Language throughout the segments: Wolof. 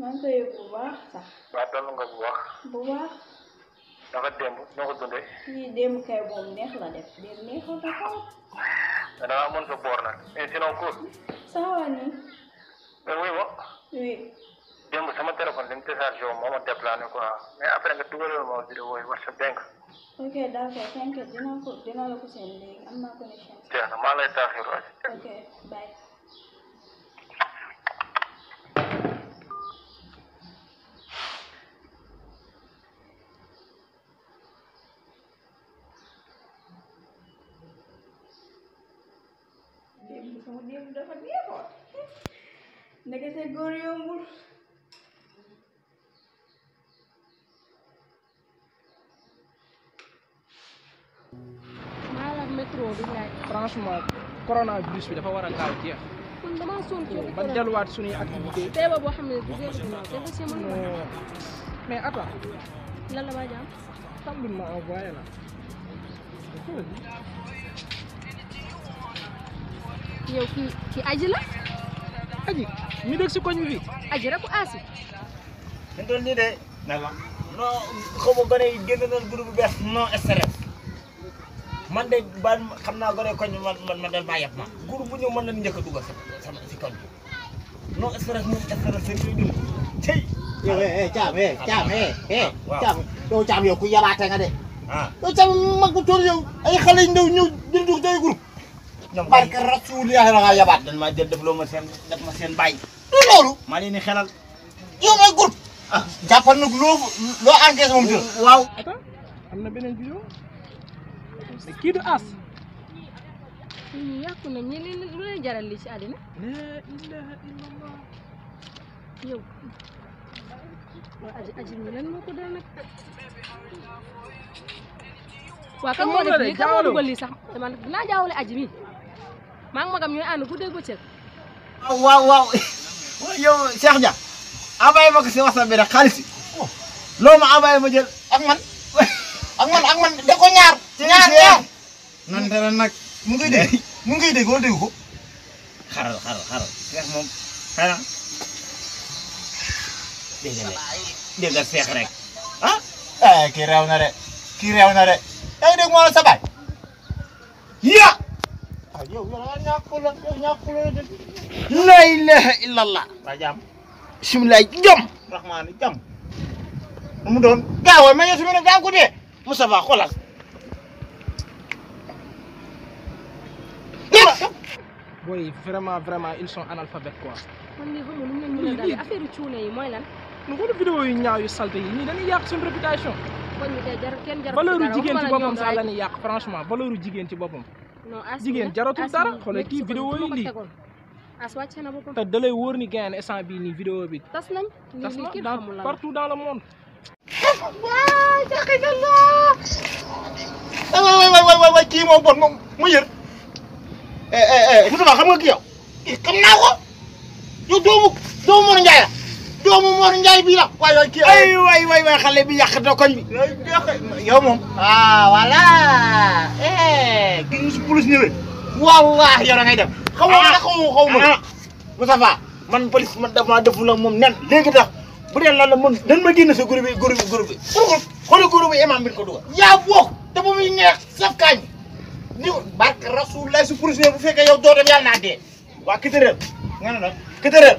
maa ngi koy bu baax sax. waaw doon nga bu baax. bu baax. dafa démb noo ko dundee. lii démb kay moom neex la def démb neexoon na ko. mais dama amoon sa boor nag mais sinon cool. ça va nii. mais wuy ma. oui. démb sama téléphone li mu téléchargé woon moo ma déplané quoi mais après nga dugalal ma vidéo yi WhatsApp dénk. ok d'accord t'inquiète dinaa la ko seen léegi am naa connexion. jeex na maa lay taaxiru. ok bye. démb dafa neexoon ndekete góor yombul. maanaam métro bi laaj. franchement coronavirus bi dafa war a gaaw jeex. kon damaa sonn ci ba delluwaat suñuy activité. feebar boo xam ne du dee c'est facile mais attends. lan la maa jàmm. xam nga ma envoyé la. yow kii aji la. aji mi dëkk si koñ bi. aji rek ku aasi. ñu doon nii de. naka non xaw ma gone yi génn nañ groupe bu bees non stress man de ba xam naa gone koñ man dañ maa yeb ma groupe bu ñëw mën nañu njëkk a dugal sama si koñ bi non stress moom stress seen yooyu dund tey. Caam yow Caam yow ku yabaate nga de. ah yow Caam mag bu toll yow ay xale yu ndaw ñëw di dugg tey groupe. ñoom barke Rasulullah da ngaa yabaat. dañ maa jël def ma seen bàyyi. du loolu. maa leen di xelal. yow ay groupe. ah jàppal nag loo encaissé moom jël. waaw. attends am na beneen vidéo mais kii du as. ñu yàqu na ñi leen lu leen jaral lii ci àddina. la ilaha illallah. yow waa aji mi lan moo ko dal nag. waa kan moo def lii kan moo dugal lii sax dama dinaa jaawale aji mi maa ngi magam ñooy ànd guddeeg bëccëg. waaw yow Cheikh Dia envoyé ma ko si WhatsApp bi rek xaalis loo ma envoyé ma jël ak man de ko ñaar. ñaar nan dara nag mu ngi dégg wala dégg ko. xaral Cheikh moom xanaa dégg nga Cheikh rek ah. kii réew na de yaa ngi dégg moo la sa baay. ya yow ñàkkul la de. la ilaha illallah. waa jàmm. bisimilah jom. rahmaani jàmm. mu doon gaawal ma yow su ma ne gaa ko dee. Moustapha xoolal. booy vraiment ils sont analphabètes quoi. man lii xam nga nu mu leen mën a dalee affaire cuune yi mooy lan. nu ko vidéo yu ñaaw yu salte yi ñii dañuy yàq suñu réputation. kon ñu tey kenn jarul valeur jigéen ci boppam sax la ñuy yàq franchement valeur jigéen ci boppam. non as jigéen jaratul dara xoolal kii vidéo yi lii. as wàcce na boppam. te da lay wóor ni gain instant bii nii vidéo bi. tas nañ. tas na partout dans le monde. waay kii moo bon moom mu yër. Moustapha xam nga kii yow. xam naa ko. yow doomu Mor Ndiaye la. doomu Mor Ndiaye bii la. waay kii waay xale bi yàq na koñ bi. yow moom. voilà. kii ñu si police ñëwee. wallaahi yow da ngay dem. xaw ma. Moustapha man police man dafa deful ak moom nen léegi tax bu dee lan la mën dañ ma génn sa groupe bi. xoolal groupe bi imam bi ko dugal. yaa bokk te ba muy neex saf kaañ. ni barke Rasulullah su police bu fekkee yow doo dem yàlla naa dee. waa Kétéréer. nga ne nag Kétéréer.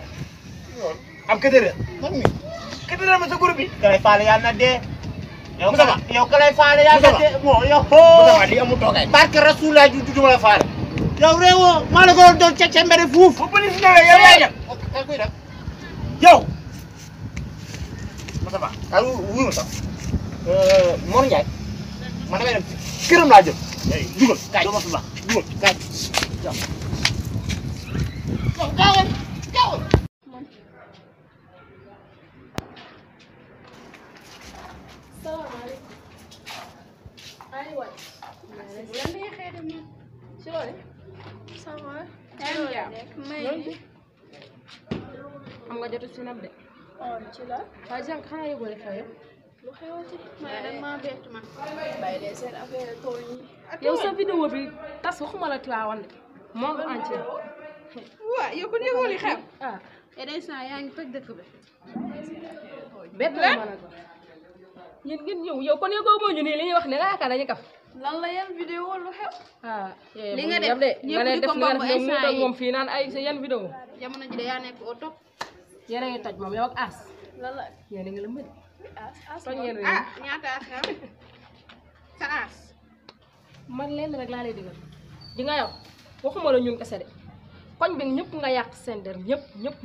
am Kétéréer. man mi Kétéréer ma sa groupe bi. ka lay faale yàlla na dee. Moustapha yow ka lay faale yàlla na dee. bon yow. Moustapha lii amul toogaay. barke Rasulullah du duma la faale. yow réewoo maa la ko doon ca mbere fuuf. bu police ñëwee yow yaay dem. kay kuy def. yow. Moustapha. ah wuyu ma sax. Mor Ndiaye. man damay dem këram laa jëm. dugal kaay doo ma fi baax. dugal kaay. yow gaawal. salaamaaleykum. aywa. lan la xëy na ñun. ci loolu. ça va. am nga jotu si nab de. ci la. waa jànk xanaa yëgoo li xew yow. lu xewati ma ne nag maa bett ma. bàyyi leen seen affaire tool yi. yow sa vidéo bi tas waxuma la Tiwaawan de monde entier. waaw yow kon yëgoo li xew. ah instant yaa ngi toj dëkk bi. bett la ma nag yéen ngeen ñëw yow kon yow moo ñu nii li ñuy wax ne nga yaakaar dañu kaf. lan la yan vidéo lu xew. ah li nga def nga ne def nga def instant yi moom fii naan ay sa yan vidéo. jamono ji de yaa nekk au top. yéen a ngi toj moom yow ak As. lan la yéen a ngi la mën. as toj ngeen ah ñaata as nga sa as. man leen rek laa lay digal di nga yow waxuma la ñun kese de koñ bi ñëpp nga yàq seen der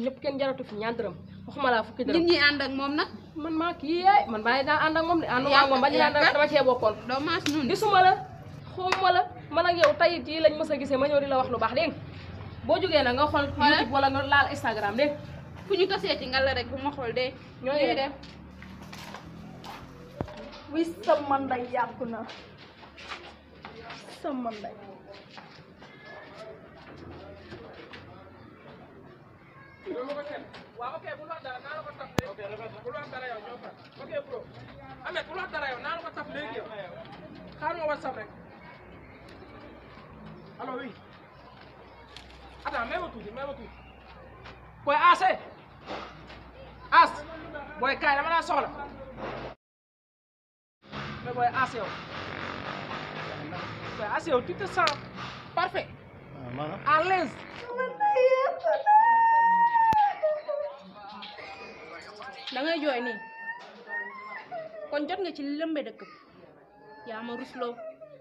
ñëpp kenn jaratu fi ñaar dërëm waxuma laa fukki dërëm. nit ñi ànd ak moom nag. man maa kii yaay man bàyyi daa ànd ak moom de ànduma ak moom ba ñu naan dama cee bokkoon. doo maas ñun gisuma la xawma la man ak yow tey jii lañ mës a gisee ma ñëw di la wax lu baax dégg nga boo jógee nag nga xool YouTube wala nga laal Instagram dégg nga fu ñu ko seeti nga la rek bu ma xool de. ñoo ngi dem. wi sama ndey yàqu na sama ndey. waaw ok bul wax dara naa la ko taf léegi bul wax dara yow ñoo far ok bro Ameth bul wax dara yow naa la ko taf léegi yow xaar nga WhatsApp rek allo oui attends may ma tuuti booy As booy kaay dama naa soxla mais booy As yow tu te sens parfait à l'aise da ngay jooy nii kon jot nga ci lëmbe dëkk bi yaa ma rusloo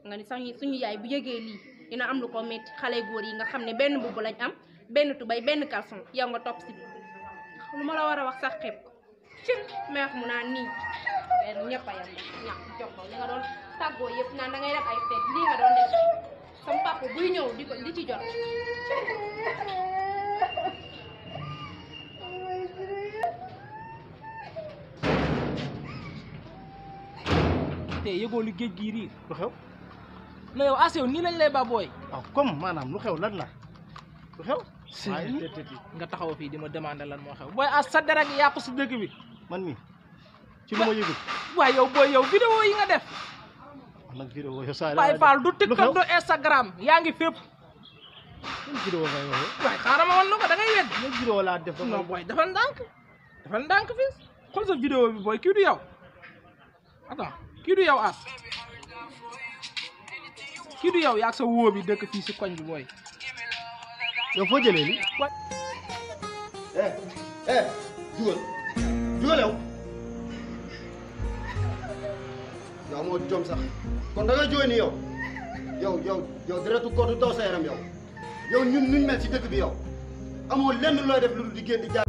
nga ni sax suñu yaay bu yëgee lii dina am lu ko metti xale góor yi nga xam ne benn mbubb lañ am benn tubay benn caleçon yow nga topp si bi lu ma la war a wax sax xeeb ko ci meex mu naan nii benn ñëpp a yam ñàkk jox ko li nga doon tàggoo yëpp naan da ngay def ay feet lii nga doon def sama papa buy ñëw di ci jot te yëgoo li géej gii riir lu xew na yow As yow nii lañ lay ba booy waaw comme maanaam lu xew lan la lu xew nga taxaw fii di ma demander lan moo xew booy As sa dara gi yàqu si dëkk bi man mi ci lu ma yëgul waaye yow booy yow vidéo yi nga def nag vidéo yow saa Baye Fall du TikTok du Instagram yaa ngi fépp vidéo ngay waxee waaye xaaral ma wan la ko da ngay wedd ñun vidéo laa def non booy dafa ndànk fii xool sa vidéo bi booy kii du yow attends kii du yow As kii du yow yaa sa wóo bi dëkk fii si koñ bi booy yow foo jëlee li jugal yow yow moo jom sax kon da nga jooy ni yow deretu kootu daw sa yaram yow ñun nuñ mel ci dëkk bi yow amoo lenn looy def lu dul di génn di jaar